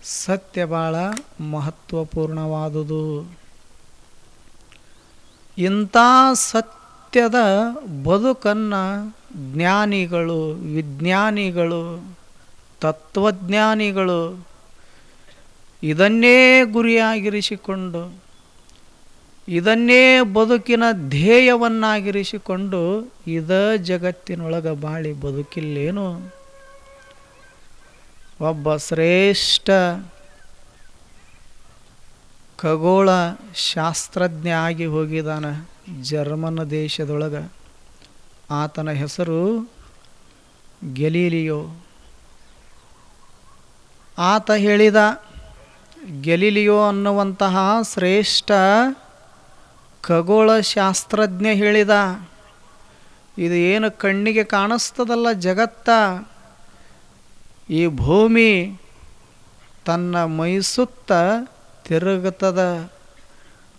ಸತ್ಯ ಭಾಳ ಮಹತ್ವಪೂರ್ಣವಾದುದು. ಇಂಥ ಸತ್ಯದ ಬದುಕನ್ನು ಜ್ಞಾನಿಗಳು, ವಿಜ್ಞಾನಿಗಳು, ತತ್ವಜ್ಞಾನಿಗಳು ಇದನ್ನೇ ಗುರಿಯಾಗಿರಿಸಿಕೊಂಡು, ಇದನ್ನೇ ಬದುಕಿನ ಧ್ಯೇಯವನ್ನಾಗಿರಿಸಿಕೊಂಡು ಜಗತ್ತಿನೊಳಗೆ ಬಾಳಿ ಬದುಕಿಲ್ಲೇನು? ಒಬ್ಬ ಶ್ರೇಷ್ಠ ಖಗೋಳ ಶಾಸ್ತ್ರಜ್ಞ ಆಗಿ ಹೋಗಿದ್ದಾನೆ ಜರ್ಮನ್ ದೇಶದೊಳಗೆ. ಆತನ ಹೆಸರು ಗೆಲೀಲಿಯೋ. ಆತ ಹೇಳಿದ, ಗೆಲೀಲಿಯೋ ಅನ್ನುವಂತಹ ಶ್ರೇಷ್ಠ ಖಗೋಳ ಶಾಸ್ತ್ರಜ್ಞ ಹೇಳಿದ, ಇದು ಏನು ಕಣ್ಣಿಗೆ ಕಾಣಿಸ್ತದಲ್ಲ ಜಗತ್ತ, ಈ ಭೂಮಿ ತನ್ನ ಮೈಸುತ್ತ ತಿರುಗುತ್ತದ.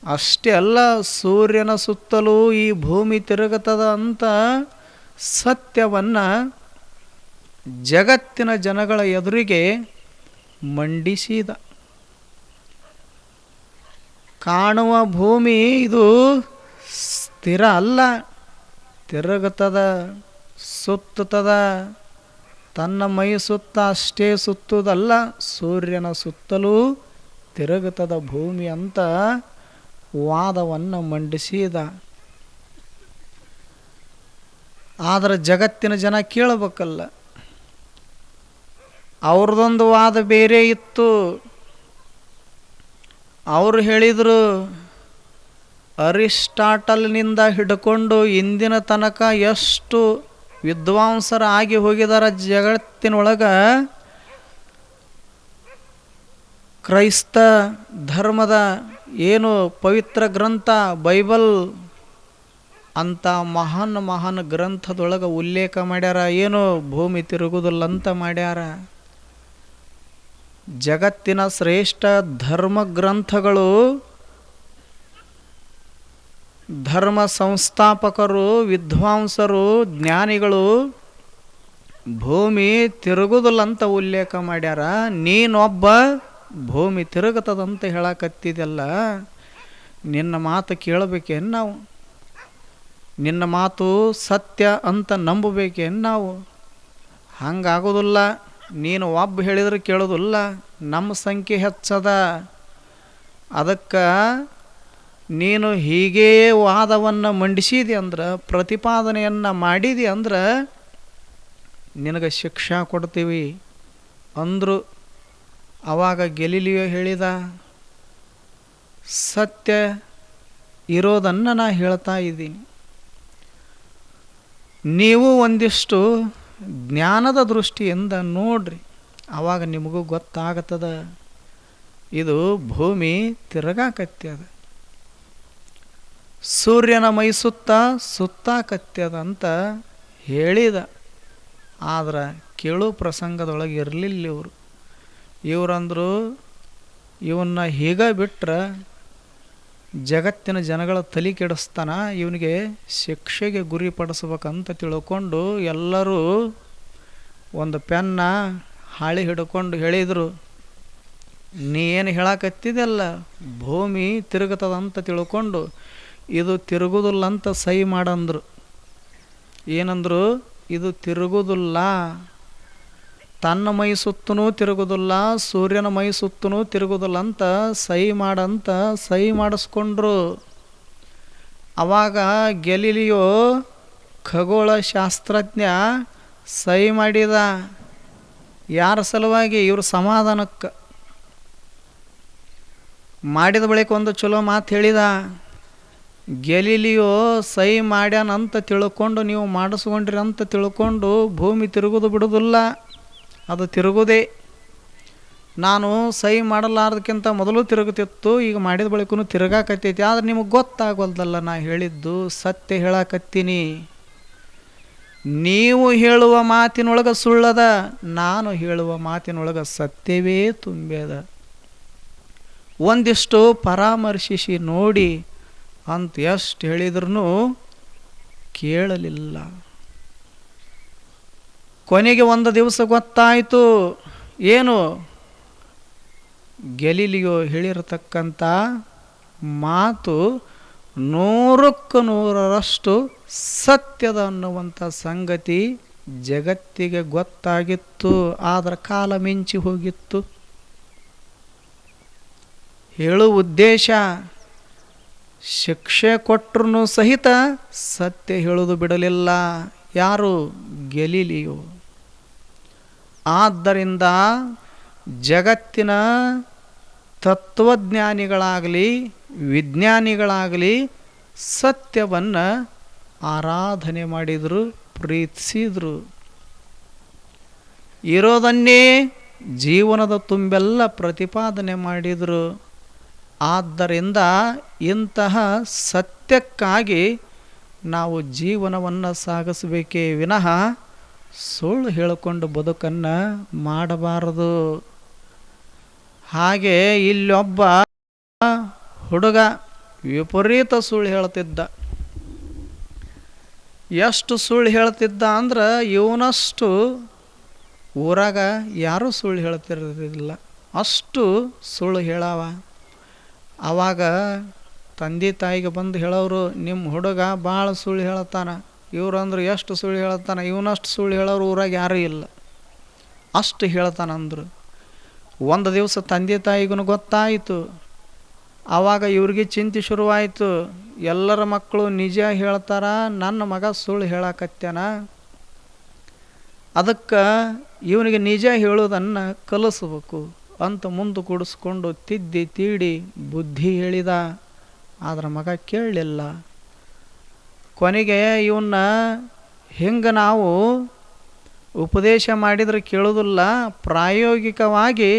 ಅಷ್ಟೇ ಅಲ್ಲ, ಸೂರ್ಯನ ಸುತ್ತಲೂ ಈ ಭೂಮಿ ತಿರುಗುತ್ತದ ಅಂತ ಸತ್ಯವನ್ನು ಜಗತ್ತಿನ ಜನಗಳ ಎದುರಿಗೆ ಮಂಡಿಸಿದ. ಕಾಣುವ ಭೂಮಿ ಇದು ಸ್ಥಿರ ಅಲ್ಲ, ತಿರುಗುತ್ತದ, ಸುತ್ತುತ್ತದ. ತನ್ನ ಮೈ ಸುತ್ತ ಅಷ್ಟೇ ಸುತ್ತುವುದಲ್ಲ, ಸೂರ್ಯನ ಸುತ್ತಲೂ ತಿರುಗುತ್ತದ ಭೂಮಿ ಅಂತ ವಾದವನ್ನು ಮಂಡಿಸಿದ. ಆದರೆ ಜಗತ್ತಿನ ಜನ ಕೇಳಬೇಕಲ್ಲ, ಅವ್ರದ್ದೊಂದು ವಾದ ಬೇರೆ ಇತ್ತು. ಅವರು ಹೇಳಿದರು, ಅರಿಸ್ಟಾಟಲ್ನಿಂದ ಹಿಡ್ಕೊಂಡು ಇಂದಿನ ತನಕ ಎಷ್ಟು ವಿದ್ವಾಂಸರಾಗಿ ಹೋಗಿದಾರ ಜಗತ್ತಿನೊಳಗೆ, ಕ್ರೈಸ್ತ ಧರ್ಮದ ಏನು ಪವಿತ್ರ ಗ್ರಂಥ ಬೈಬಲ್ ಅಂತ ಮಹಾನ್ ಗ್ರಂಥದೊಳಗೆ ಉಲ್ಲೇಖ ಮಾಡ್ಯಾರ. ಏನು ಭೂಮಿ ತಿರುಗುವುದಿಲ್ಲ ಅಂತ ಮಾಡ್ಯಾರ. ಜಗತ್ತಿನ ಶ್ರೇಷ್ಠ ಧರ್ಮ ಗ್ರಂಥಗಳು, ಧರ್ಮ ಸಂಸ್ಥಾಪಕರು, ವಿದ್ವಾಂಸರು, ಜ್ಞಾನಿಗಳು ಭೂಮಿ ತಿರುಗುವುದಿಲ್ಲ ಅಂತ ಉಲ್ಲೇಖ ಮಾಡ್ಯಾರ. ನೀನೊಬ್ಬ ಭೂಮಿ ತಿರುಗುತ್ತದಂತ ಹೇಳಕತ್ತಿದೆಲ್ಲ, ನಿನ್ನ ಮಾತು ಕೇಳಬೇಕೇನು ನಾವು? ನಿನ್ನ ಮಾತು ಸತ್ಯ ಅಂತ ನಂಬಬೇಕೇನು ನಾವು? ಹಂಗಾಗೋದಿಲ್ಲ. ನೀನು ಒಬ್ಬ ಹೇಳಿದ್ರೆ ಕೇಳೋದಿಲ್ಲ, ನಮ್ಮ ಸಂಖ್ಯೆ ಹೆಚ್ಚದ. ಅದಕ್ಕೆ ನೀನು ಹೀಗೇ ವಾದವನ್ನು ಮಂಡಿಸಿದಿ ಅಂದ್ರೆ, ಪ್ರತಿಪಾದನೆಯನ್ನು ಮಾಡಿದಿ ಅಂದ್ರೆ ನಿನಗೆ ಶಿಕ್ಷೆ ಕೊಡ್ತೀವಿ ಅಂದರು. ಆವಾಗ ಗೆಲೀಲಿಯೋ ಹೇಳಿದ, ಸತ್ಯ ಇರೋದನ್ನು ನಾ ಹೇಳ್ತಾ ಇದ್ದೀನಿ, ನೀವು ಒಂದಿಷ್ಟು ಜ್ಞಾನದ ದೃಷ್ಟಿಯಿಂದ ನೋಡ್ರಿ, ಆವಾಗ ನಿಮಗೂ ಗೊತ್ತಾಗತ್ತದ ಇದು ಭೂಮಿ ತಿರುಗಾಕತ್ಯದ, ಸೂರ್ಯನ ಮೈ ಸುತ್ತಾಕತ್ಯದ ಅಂತ ಹೇಳಿದ. ಆದ್ರೆ ಕೇಳೋ ಪ್ರಸಂಗದೊಳಗೆ ಇರಲಿಲ್ಲ ಇವರು. ಇವರಂದರು, ಇವನ್ನ ಹೀಗೆ ಬಿಟ್ರೆ ಜಗತ್ತಿನ ಜನಗಳ ತಲೆ ಕೆಡಿಸ್ತಾನ, ಇವನಿಗೆ ಶಿಕ್ಷೆಗೆ ಗುರಿಪಡಿಸ್ಬೇಕಂತ ತಿಳ್ಕೊಂಡು ಎಲ್ಲರೂ ಒಂದು ಪೆನ್ನ ಹಾಳಿ ಹಿಡ್ಕೊಂಡು ಹೇಳಿದರು, ನೀ ಏನು ಹೇಳಕತ್ತಿದೆಲ್ಲ ಭೂಮಿ ತಿರುಗುತ್ತದಂತ ತಿಳ್ಕೊಂಡು ಇದು ತಿರುಗುದಿಲ್ಲ ಅಂತ ಸಹಿ ಮಾಡಂದ್ರು. ಏನಂದ್ರು? ಇದು ತಿರುಗುದಿಲ್ಲ, ತನ್ನ ಮೈ ಸುತ್ತನೂ ತಿರುಗುದಿಲ್ಲ, ಸೂರ್ಯನ ಮೈ ಸುತ್ತನೂ ತಿರುಗುದಿಲ್ಲ ಅಂತ ಸಹಿ ಮಾಡಂತ ಸಹಿ ಮಾಡಿಸ್ಕೊಂಡ್ರು. ಆವಾಗ ಗೆಲೀಲಿಯೋ ಖಗೋಳ ಶಾಸ್ತ್ರಜ್ಞ ಸಹಿ ಮಾಡಿದ. ಯಾರ ಸಲುವಾಗಿ? ಇವ್ರ ಸಮಾಧಾನಕ್ಕೆ. ಮಾಡಿದ ಬಳಿಕ ಒಂದು ಚಲೋ ಮಾತು ಹೇಳಿದ, ಗೆಲೀಲಿಯೋ ಸಹಿ ಮಾಡ್ಯಾನಂತ ತಿಳ್ಕೊಂಡು ನೀವು ಮಾಡಿಸ್ಕೊಂಡ್ರಿ ಅಂತ ತಿಳ್ಕೊಂಡು ಭೂಮಿ ತಿರುಗೋದು ಬಿಡೋದಿಲ್ಲ, ಅದು ತಿರುಗೋದೇ. ನಾನು ಸಹಿ ಮಾಡಲಾರ್ದಕ್ಕಿಂತ ಮೊದಲು ತಿರುಗುತ್ತಿತ್ತು, ಈಗ ಮಾಡಿದ ಬಳಿಕೂ ತಿರುಗಾಕತ್ತೈತಿ. ಆದ್ರೆ ನಿಮಗೆ ಗೊತ್ತಾಗೋಲ್ದಲ್ಲ, ನಾ ಹೇಳಿದ್ದು ಸತ್ಯ ಹೇಳಕತ್ತೀನಿ. ನೀವು ಹೇಳುವ ಮಾತಿನೊಳಗೆ ಸುಳ್ಳದ, ನಾನು ಹೇಳುವ ಮಾತಿನೊಳಗೆ ಸತ್ಯವೇ ತುಂಬ್ಯದ. ಒಂದಿಷ್ಟು ಪರಾಮರ್ಶಿಸಿ ನೋಡಿ ಅಂತ ಎಷ್ಟು ಹೇಳಿದ್ರೂ ಕೇಳಲಿಲ್ಲ. ಕೊನೆಗೆ ಒಂದು ದಿವಸ ಗೊತ್ತಾಯಿತು. ಏನು? ಗೆಲಿಲಿಯೋ ಹೇಳಿರತಕ್ಕಂಥ ಮಾತು 100% ಸತ್ಯದ ಅನ್ನುವಂಥ ಸಂಗತಿ ಜಗತ್ತಿಗೆ ಗೊತ್ತಾಗಿತ್ತು. ಆದರೆ ಕಾಲ ಮಿಂಚಿ ಹೋಗಿತ್ತು. ಹೇಳುವ ಉದ್ದೇಶ, ಶಿಕ್ಷೆ ಕೊಟ್ಟರು ಸಹಿತ ಸತ್ಯ ಹೇಳೋದು ಬಿಡಲಿಲ್ಲ. ಯಾರು? ಗೆಲಿಲಿಯೋ. ಆದ್ದರಿಂದ ಜಗತ್ತಿನ ತತ್ವಜ್ಞಾನಿಗಳಾಗಲಿ ವಿಜ್ಞಾನಿಗಳಾಗಲಿ ಸತ್ಯವನ್ನು ಆರಾಧನೆ ಮಾಡಿದರು, ಪ್ರೀತಿಸಿದರು. ಇರೋದನ್ನೇ ಜೀವನದ ತುಂಬೆಲ್ಲ ಪ್ರತಿಪಾದನೆ ಮಾಡಿದರು. ಆದ್ದರಿಂದ ಇಂತಹ ಸತ್ಯಕ್ಕಾಗಿ ನಾವು ಜೀವನವನ್ನು ಸಾಗಿಸಬೇಕೇ ವಿನಃ ಸುಳ್ಳು ಹೇಳಿಕೊಂಡು ಬದುಕನ್ನು ಮಾಡಬಾರದು. ಹಾಗೆ ಇಲ್ಲೊಬ್ಬ ಹುಡುಗ ವಿಪರೀತ ಸುಳ್ಳು ಹೇಳ್ತಿದ್ದ. ಎಷ್ಟು ಸುಳ್ಳು ಹೇಳ್ತಿದ್ದ ಅಂದ್ರೆ ಇವನಷ್ಟು ಊರಾಗ ಯಾರೂ ಸುಳ್ಳು ಹೇಳ್ತಿರೋದಿಲ್ಲ, ಅಷ್ಟು ಸುಳ್ಳು ಹೇಳವ. ಆವಾಗ ತಂದೆ ತಾಯಿಗೆ ಬಂದು ಹೇಳೋರು, ನಿಮ್ಮ ಹುಡುಗ ಭಾಳ ಸುಳ್ಳು ಹೇಳ್ತಾನ, ಇವ್ರಂದ್ರೆ ಎಷ್ಟು ಸುಳ್ಳು ಹೇಳ್ತಾನೆ, ಇವನಷ್ಟು ಸುಳ್ಳು ಹೇಳೋರು ಊರಾಗ ಯಾರೂ ಇಲ್ಲ, ಅಷ್ಟು ಹೇಳ್ತಾನಂದ್ರು. ಒಂದು ದಿವಸ ತಂದೆ ತಾಯಿಗೂ ಗೊತ್ತಾಯಿತು. ಆವಾಗ ಇವ್ರಿಗೆ ಚಿಂತೆ ಶುರುವಾಯಿತು. ಎಲ್ಲರ ಮಕ್ಕಳು ನಿಜ ಹೇಳ್ತಾರ, ನನ್ನ ಮಗ ಸುಳ್ಳು ಹೇಳಕತ್ಯಾನ, ಅದಕ್ಕೆ ಇವನಿಗೆ ನಿಜ ಹೇಳೋದನ್ನು ಕಲಿಸ್ಬೇಕು ಅಂತ ಮುಂದೆ ಕೂಡಿಸ್ಕೊಂಡು ತಿದ್ದಿ ತೀಡಿ ಬುದ್ಧಿ ಹೇಳಿದ. ಆದ್ರೆ ಮಗ ಕೇಳಲಿಲ್ಲ. ಕೊನೆಗೆ ಇವನ್ನ ಹಿಂಗೆ ನಾವು ಉಪದೇಶ ಮಾಡಿದರೆ ಕೇಳೋದಿಲ್ಲ, ಪ್ರಾಯೋಗಿಕವಾಗಿ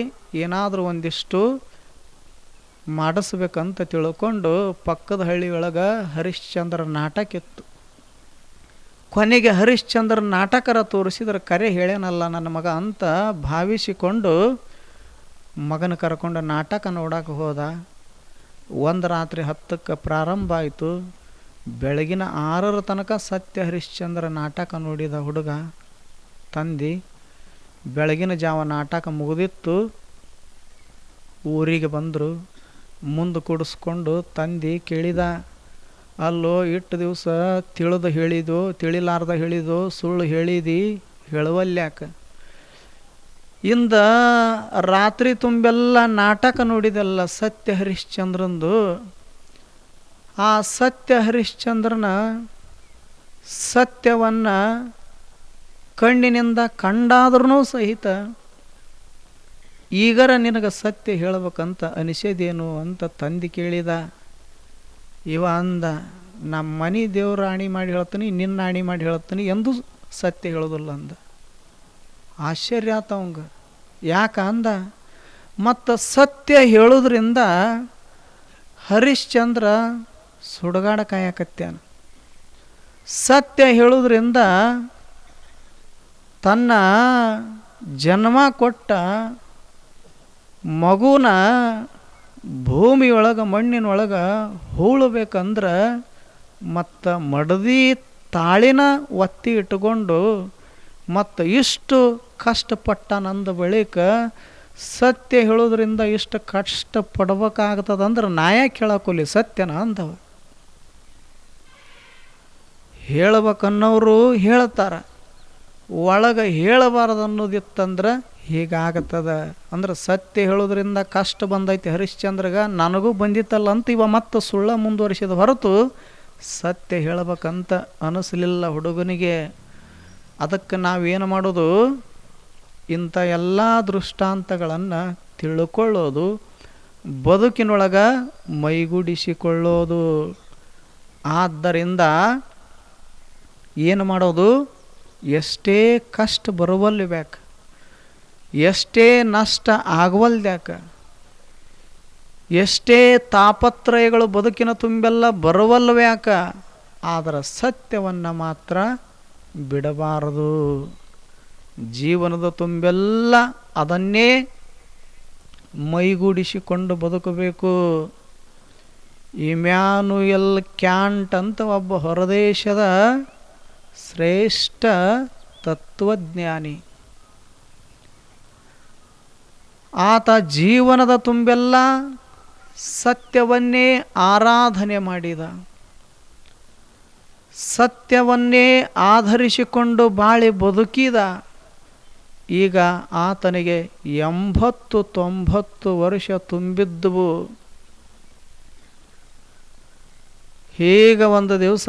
ಏನಾದರೂ ಒಂದಿಷ್ಟು ಮಾಡಿಸ್ಬೇಕಂತ ತಿಳ್ಕೊಂಡು ಪಕ್ಕದ ಹಳ್ಳಿಯೊಳಗೆ ಹರಿಶ್ಚಂದ್ರ ನಾಟಕ ಇತ್ತು. ಕೊನೆಗೆ ಹರಿಶ್ಚಂದ್ರ ನಾಟಕರ ತೋರಿಸಿದ್ರೆ ಕರೆ ಹೇಳೇನಲ್ಲ ನನ್ನ ಮಗ ಅಂತ ಭಾವಿಸಿಕೊಂಡು ಮಗನ ಕರ್ಕೊಂಡು ನಾಟಕ ನೋಡಕ್ಕೆ ಹೋದ. ಒಂದು ರಾತ್ರಿ 10ಕ್ಕೆ ಪ್ರಾರಂಭ ಆಯಿತು. ಬೆಳಗಿನ 6 ತನಕ ಸತ್ಯ ಹರಿಶ್ಚಂದ್ರ ನಾಟಕ ನೋಡಿದ ಹುಡುಗ ತಂದೆ. ಬೆಳಗಿನ ಜಾವ ನಾಟಕ ಮುಗಿದಿತ್ತು. ಊರಿಗೆ ಬಂದರು. ಮುಂದೆ ಕೂಡಿಸ್ಕೊಂಡು ತಂದೆ ಕೇಳಿದ, ಅಲ್ಲೋ ಇಟ್ಟು ದಿವಸ ತಿಳಿದು ಹೇಳಿದು ತಿಳಿಲಾರ್ದ ಹೇಳಿದು ಸುಳ್ಳು ಹೇಳಿದಿ, ಹೇಳುವಲ್ಯಾಕ? ಇಂದ ರಾತ್ರಿ ತುಂಬೆಲ್ಲ ನಾಟಕ ನೋಡಿದೆಲ್ಲ ಸತ್ಯ ಹರಿಶ್ಚಂದ್ರಂದು. ಆ ಸತ್ಯ ಹರಿಶ್ಚಂದ್ರನ ಸತ್ಯವನ್ನು ಕಣ್ಣಿನಿಂದ ಕಂಡಾದ್ರೂ ಸಹಿತ ಈಗರ ನಿನಗೆ ಸತ್ಯ ಹೇಳಬೇಕಂತ ಅನಿಸೇದೇನು ಅಂತ ತಂದೆ ಕೇಳಿದ. ಇವ ಅಂದ, ನಮ್ಮ ಮನೆ ದೇವ್ರ ಆಣಿ ಮಾಡಿ ಹೇಳ್ತೀನಿ, ನಿನ್ನ ಆಣಿ ಮಾಡಿ ಹೇಳ್ತೀನಿ, ಎಂದೂ ಸತ್ಯ ಹೇಳೋದಿಲ್ಲ ಅಂದ. ಆಶ್ಚರ್ಯ ಆತ ಅವಂಗ. ಯಾಕ ಅಂದ, ಮತ್ತು ಸತ್ಯ ಹೇಳೋದ್ರಿಂದ ಹರಿಶ್ಚಂದ್ರ ಸುಡುಗಾಡ ಕಾಯಕತ್ಯಾನ. ಸತ್ಯ ಹೇಳೋದ್ರಿಂದ ತನ್ನ ಜನ್ಮ ಕೊಟ್ಟ ಮಗುನ ಭೂಮಿಯೊಳಗೆ ಮಣ್ಣಿನೊಳಗೆ ಹೂಳಬೇಕಂದ್ರೆ ಮತ್ತು ಮಡದಿ ತಾಳಿನ ಒತ್ತಿ ಇಟ್ಕೊಂಡು ಮತ್ತು ಇಷ್ಟು ಕಷ್ಟಪಟ್ಟನಂದ ಬಳಿಕ ಸತ್ಯ ಹೇಳೋದ್ರಿಂದ ಇಷ್ಟು ಕಷ್ಟಪಡ್ಬೇಕಾಗ್ತದಂದ್ರೆ ನಾಯ ಕೇಳಕೊಲಿ ಸತ್ಯನ ಅಂದವ. ಹೇಳ್ಬೇಕನ್ನೋರು ಹೇಳ್ತಾರೆ, ಒಳಗೆ ಹೇಳಬಾರದು ಅನ್ನೋದಿತ್ತಂದ್ರೆ ಹೀಗಾಗತ್ತದ. ಅಂದ್ರೆ ಸತ್ಯ ಹೇಳೋದ್ರಿಂದ ಕಷ್ಟ ಬಂದೈತಿ ಹರಿಶ್ಚಂದ್ರಗ, ನನಗೂ ಬಂದಿತ್ತಲ್ಲ ಅಂತ ಇವ ಮತ್ತೆ ಸುಳ್ಳ ಮುಂದುವರಿಸಿದ ಹೊರತು ಸತ್ಯ ಹೇಳಬೇಕಂತ ಅನಿಸ್ಲಿಲ್ಲ ಹುಡುಗನಿಗೆ. ಅದಕ್ಕೆ ನಾವೇನು ಮಾಡೋದು, ಇಂಥ ಎಲ್ಲ ದೃಷ್ಟಾಂತಗಳನ್ನು ತಿಳ್ಕೊಳ್ಳೋದು, ಬದುಕಿನೊಳಗೆ ಮೈಗೂಡಿಸಿಕೊಳ್ಳೋದು. ಆದ್ದರಿಂದ ಏನು ಮಾಡೋದು, ಎಷ್ಟೇ ಕಷ್ಟ ಬರುವಲ್ವ್ಯಾಕ, ಎಷ್ಟೇ ನಷ್ಟ ಆಗವಲ್ದ್ಯಾಕ, ಎಷ್ಟೇ ತಾಪತ್ರಯಗಳು ಬದುಕಿನ ತುಂಬೆಲ್ಲ ಬರುವಲ್ವ್ಯಾಕ, ಆದರೆ ಸತ್ಯವನ್ನು ಮಾತ್ರ ಬಿಡಬಾರದು. ಜೀವನದ ತುಂಬೆಲ್ಲ ಅದನ್ನೇ ಮೈಗೂಡಿಸಿಕೊಂಡು ಬದುಕಬೇಕು. ಇಮ್ಯಾನುಯಲ್ ಕ್ಯಾಂಟ್ ಅಂತ ಒಬ್ಬ ಹೊರದೇಶದ ಶ್ರೇಷ್ಠ ತತ್ವಜ್ಞಾನಿ. ಆತ ಜೀವನದ ತುಂಬೆಲ್ಲ ಸತ್ಯವನ್ನೇ ಆರಾಧನೆ ಮಾಡಿದ, ಸತ್ಯವನ್ನೇ ಆಧರಿಸಿಕೊಂಡು ಬಾಳಿ ಬದುಕಿದ. ಈಗ ಆತನಿಗೆ 80-90 ವರ್ಷ ತುಂಬಿದ್ದುವು. ಹೀಗ ಒಂದು ದಿವಸ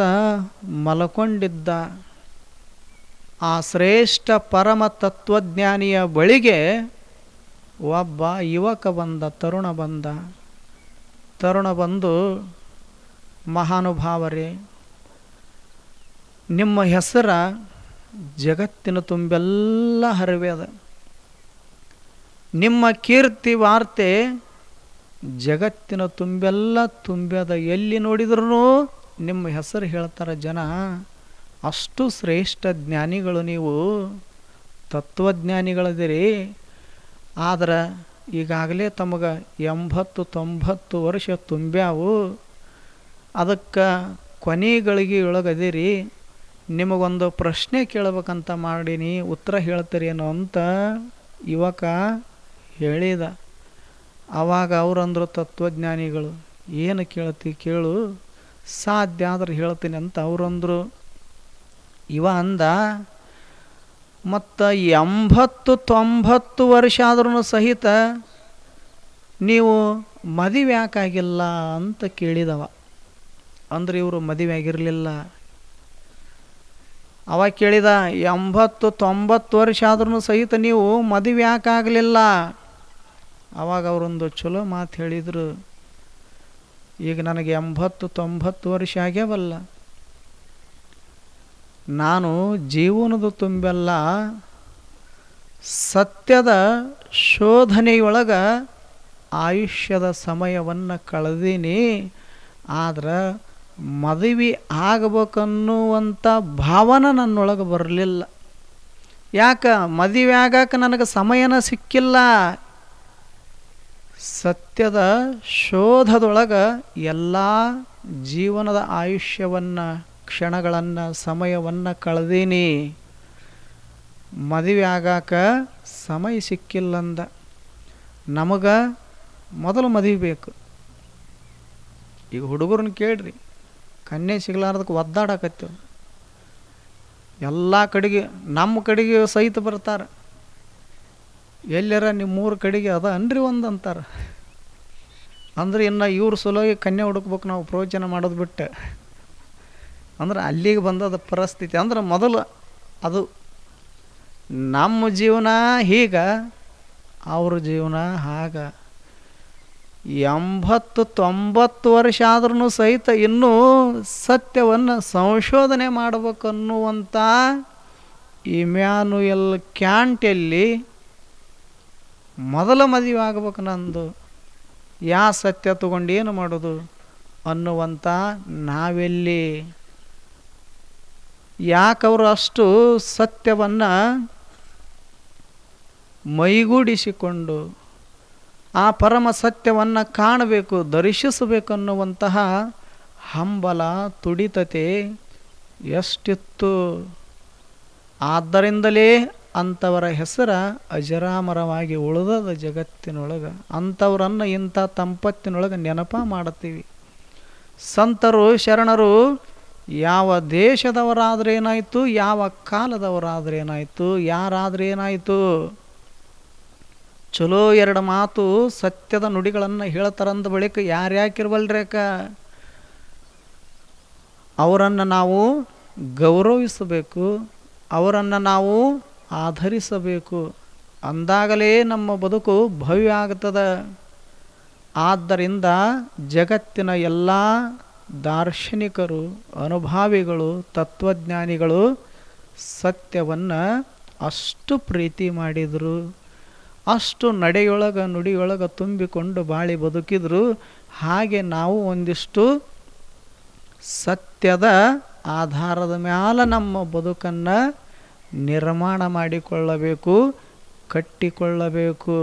ಮಲಕೊಂಡಿದ್ದ. ಆ ಶ್ರೇಷ್ಠ ಪರಮ ತತ್ವಜ್ಞಾನಿಯ ಬಳಿಗೆ ಒಬ್ಬ ಯುವಕ ಬಂದ, ತರುಣ ಬಂದು, ಮಹಾನುಭಾವರೇ, ನಿಮ್ಮ ಹೆಸರ ಜಗತ್ತಿನ ತುಂಬೆಲ್ಲ ಹರಿವೆದ, ನಿಮ್ಮ ಕೀರ್ತಿ ವಾರ್ತೆ ಜಗತ್ತಿನ ತುಂಬೆಲ್ಲ ತುಂಬ್ಯದ. ಎಲ್ಲಿ ನೋಡಿದ್ರೂ ನಿಮ್ಮ ಹೆಸರು ಹೇಳ್ತಾರೆ ಜನ. ಅಷ್ಟು ಶ್ರೇಷ್ಠ ಜ್ಞಾನಿಗಳು ನೀವು, ತತ್ವಜ್ಞಾನಿಗಳದಿರಿ. ಆದ್ರೆ ಈಗಾಗಲೇ ತಮಗೆ 80-90 ವರ್ಷ ತುಂಬ್ಯಾವು. ಅದಕ್ಕೆ ಕೊನೆಗಳಿಗೆ ಒಳಗದಿರಿ. ನಿಮಗೊಂದು ಪ್ರಶ್ನೆ ಕೇಳಬೇಕಂತ ಮಾಡೀನಿ, ಉತ್ತರ ಹೇಳ್ತೀರೇನೋ ಅಂತ ಯುವಕ ಹೇಳಿದ. ಆವಾಗ ಅವರಂದ್ರು ತತ್ವಜ್ಞಾನಿಗಳು, ಏನು ಕೇಳ್ತಿ ಕೇಳು, ಸಾಧ್ಯ ಆದ್ರೆ ಹೇಳ್ತೀನಿ ಅಂತ ಅವರಂದ್ರು. ಇವ ಅಂದ, ಮತ್ತು 80-90 ವರ್ಷ ಆದ್ರೂ ಸಹಿತ ನೀವು ಮದುವೆ ಯಾಕಾಗಿಲ್ಲ ಅಂತ ಕೇಳಿದವ. ಅಂದ್ರೆ ಇವರು ಮದುವೆ ಆಗಿರಲಿಲ್ಲ. ಅವ ಕೇಳಿದ, 80-90 ವರ್ಷ ಆದ್ರೂ ಸಹಿತ ನೀವು ಮದುವೆ ಯಾಕಾಗಲಿಲ್ಲ? ಆವಾಗ ಅವರೊಂದು ಚಲೋ ಮಾತು ಹೇಳಿದರು. ಈಗ ನನಗೆ 80-90 ವರ್ಷ ಆಗ್ಯಾವಲ್ಲ, ನಾನು ಜೀವನದ ತುಂಬೆಲ್ಲ ಸತ್ಯದ ಶೋಧನೆಯೊಳಗೆ ಆಯುಷ್ಯದ ಸಮಯವನ್ನು ಕಳೆದೀನಿ. ಆದ್ರೆ ಮದುವೆ ಆಗಬೇಕನ್ನುವಂಥ ಭಾವನೆ ನನ್ನೊಳಗೆ ಬರಲಿಲ್ಲ. ಯಾಕೆ? ಮದುವೆ ಆಗಕ್ಕೆ ನನಗೆ ಸಮಯನ ಸಿಕ್ಕಿಲ್ಲ. ಸತ್ಯದ ಶೋಧದೊಳಗೆ ಎಲ್ಲ ಜೀವನದ ಆಯುಷ್ಯವನ್ನು, ಕ್ಷಣಗಳನ್ನು, ಸಮಯವನ್ನು ಕಳೆದೀನಿ. ಮದುವೆ ಆಗಾಕ ಸಮಯ ಸಿಕ್ಕಿಲ್ಲಂದ. ನಮಗೆ ಮೊದಲು ಮದುವೆ ಬೇಕು. ಈಗ ಹುಡುಗರನ್ನ ಕೇಳ್ರಿ, ಕನ್ಯೆ ಸಿಗ್ಲಾರ್ದಕ್ಕೆ ಒದ್ದಾಡಕತ್ತೇವೆ. ಎಲ್ಲ ಕಡೆಗೆ, ನಮ್ಮ ಕಡೆಗೆ ಸಹಿತ ಬರ್ತಾರೆ. ಎಲ್ಲರ ನಿಮ್ಮೂರ ಕಡೆಗೆ ಅದ ಅನ್ರಿ ಒಂದು ಅಂತಾರೆ. ಅಂದ್ರೆ ಇನ್ನು ಇವ್ರ ಸಲುವಾಗಿ ಕನ್ಯೆ ಹುಡುಕ್ಬೇಕು ನಾವು ಪ್ರವಚನ ಮಾಡೋದು ಬಿಟ್ಟು. ಅಂದ್ರೆ ಅಲ್ಲಿಗೆ ಬಂದದ ಪರಿಸ್ಥಿತಿ. ಅಂದ್ರೆ ಮೊದಲು ಅದು ನಮ್ಮ ಜೀವನ ಹೀಗೆ, ಅವ್ರ ಜೀವನ ಹಾಗ. 80-90 ವರ್ಷ ಆದ್ರೂ ಸಹಿತ ಇನ್ನೂ ಸತ್ಯವನ್ನು ಸಂಶೋಧನೆ ಮಾಡಬೇಕನ್ನುವಂಥ ಇಮ್ಯಾನುಯಲ್ ಕ್ಯಾಂಟಲ್ಲಿ ಮೊದಲ ಮದುವೆ ಆಗ್ಬೇಕು ನಂದು, ಯಾ ಸತ್ಯ ತಗೊಂಡು ಏನು ಮಾಡೋದು ಅನ್ನುವಂಥ ನಾವೆಲ್ಲಿ? ಯಾಕವರು ಅಷ್ಟು ಸತ್ಯವನ್ನು ಮೈಗೂಡಿಸಿಕೊಂಡು ಆ ಪರಮ ಸತ್ಯವನ್ನು ಕಾಣಬೇಕು, ದರ್ಶಿಸಬೇಕನ್ನುವಂತಹ ಹಂಬಲ, ತುಡಿತತೆ ಎಷ್ಟಿತ್ತು. ಆದ್ದರಿಂದಲೇ ಅಂಥವರ ಹೆಸರ ಅಜರಾಮರವಾಗಿ ಉಳಿದದ ಜಗತ್ತಿನೊಳಗೆ. ಅಂಥವ್ರನ್ನು ಇಂಥ ತಂಪತ್ತಿನೊಳಗೆ ನೆನಪ ಮಾಡುತ್ತೀವಿ. ಸಂತರು, ಶರಣರು ಯಾವ ದೇಶದವರಾದ್ರೇನಾಯಿತು, ಯಾವ ಕಾಲದವರಾದ್ರೇನಾಯಿತು, ಯಾರಾದ್ರೇನಾಯಿತು, ಚಲೋ ಎರಡು ಮಾತು ಸತ್ಯದ ನುಡಿಗಳನ್ನು ಹೇಳ್ತಾರಂದ ಬಳಿಕ ಯಾರ್ಯಾಕಿರ್ವಲ್ರೇಕ? ಅವರನ್ನು ನಾವು ಗೌರವಿಸಬೇಕು, ಅವರನ್ನು ನಾವು ಆಧರಿಸಬೇಕು. ಅಂದಾಗಲೇ ನಮ್ಮ ಬದುಕು ಭವ್ಯ ಆಗ್ತದೆ. ಆದ್ದರಿಂದ ಜಗತ್ತಿನ ಎಲ್ಲ ದಾರ್ಶನಿಕರು, ಅನುಭಾವಿಗಳು, ತತ್ವಜ್ಞಾನಿಗಳು ಸತ್ಯವನ್ನು ಅಷ್ಟು ಪ್ರೀತಿ ಮಾಡಿದರು, ಅಷ್ಟು ನಡೆಯೊಳಗೆ ನುಡಿಯೊಳಗೆ ತುಂಬಿಕೊಂಡು ಬಾಳಿ ಬದುಕಿದ್ರು. ಹಾಗೆ ನಾವು ಒಂದಿಷ್ಟು ಸತ್ಯದ ಆಧಾರದ ಮ್ಯಾಲ ನಮ್ಮ ಬದುಕನ್ನು ನಿರ್ಮಾಣ ಮಾಡಿಕೊಳ್ಳಬೇಕು, ಕಟ್ಟಿಕೊಳ್ಳಬೇಕು.